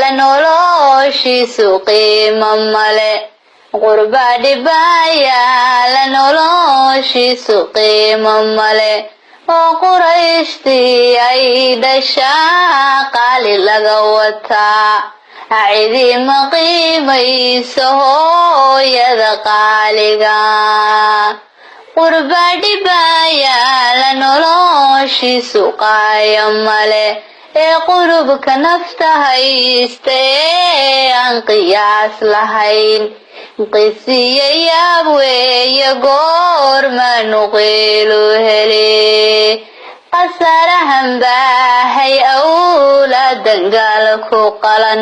la noloshiisu qiimo male qurba dhibaya la noloshiisu qiimo male oo qurayshtii ay dhashaa qaali laga wataa cidima qiimayso hooyada qaaliga qurba dhibaya la noloshiisu qaaya male ee qurubka nafta hayste aan qiyaas lahayn qisiya yaab weeye goormanu qiilu hele qasarahan baahay awlaada gaalku qalan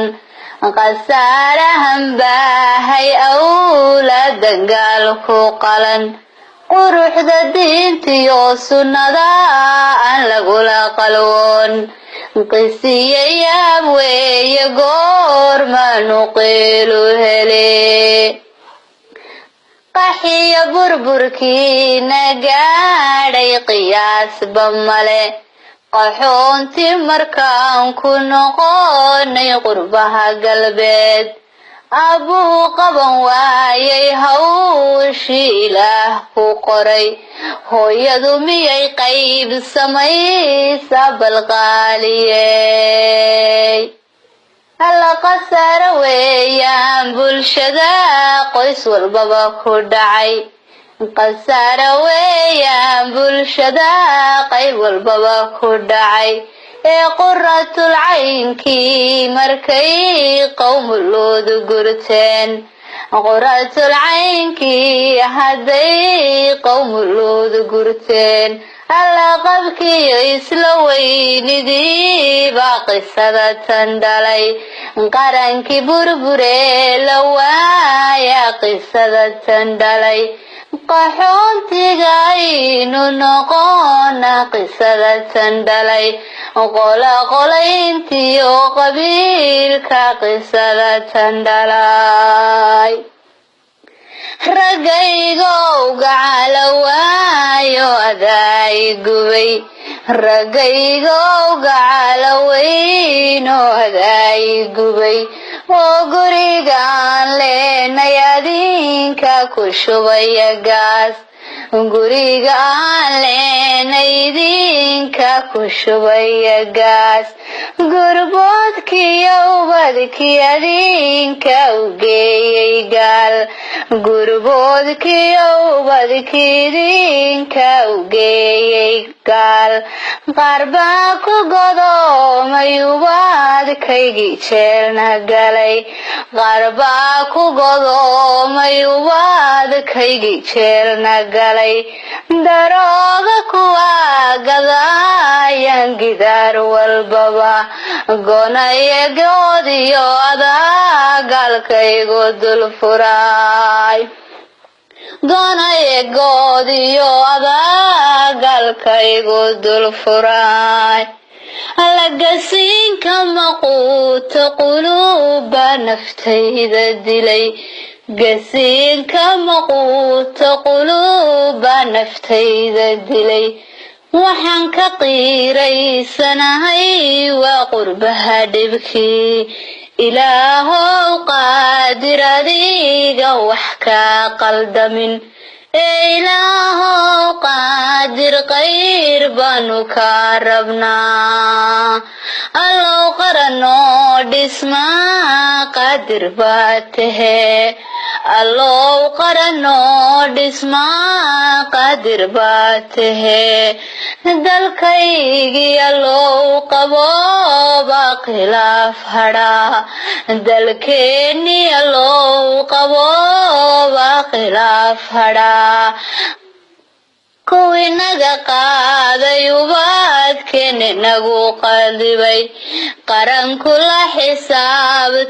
qasarahan baahay awlaada gaalku qalan quruxda diintiyo sunnada aan lagula qalwoon qisiya yaab weeye goormanu qiilu hele qaxiyo burburkiina gaadhay qiyaasba male qaxoontii markaan ku noqonay qurbaha galbeed abbuhu qaban waayay hawshii ilaah ku qoray hooyadu miyay qayb samaysa balqaaliyey alla qasara weeyaan bulshada qoys walbaba ku dhacay qasara weeyaan bulshada qayb walbaba ku dhacay ee quratul caynkii markay qowmuloodu gurteen quratul caynkii hadday qowmuloodu gurteen alla qabkiyo isla weynidii baa qisada tan dhalay qarankii burburee la waaya qisada tan dhalay qaxoontiga aynu noqona qisada tan dhalay qolayntiyo qabiilka qisada tan dhalay ragaygow gacala waayo aday gubay ragaygow gacala weyno aday gubay oo gurigaan leenay adinka ku shubaya gaas guriga aan leenay idinka ku shubaya gaas gurboodkiyo ubadkii adinka u geeyay gaal gurboodkiyo ubadkii idinka u geeyay gaal qaar baa ku godoomay ubadkaygii jeelna galay qaar baa ku godoomay ubadkaygii jeelna galay darooga kuwa gadaayan gidaar walbaba gonaya goodiyo adagaalkaygu dul furay gonaya goodiyo adagaalkaygu dul furay lagasiinka maquuta quluba naftayda dilay gasiinka maquuta quluba naftayda dilay waxaan ka qiiraysanahay waa qurbaha dhibkii ilaahow qaadir adiga wax ka qaldamin ee ilaahow qaadir qayr baanu ka rabnaa allow qaranoo dhismaa qaadir baa tahee allow qaranoo dhismaa qaadir baa tahee dalkaygii allow qabooba khilaaf hadhaa dalkeennii allow qabooba khilaaf hadhaa kuwii naga qaaday ubadkeena nagu qaldibay qaranku la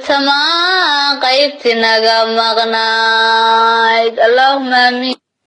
xisaabtamaa qaybtii naga maqnayd allahumma amiin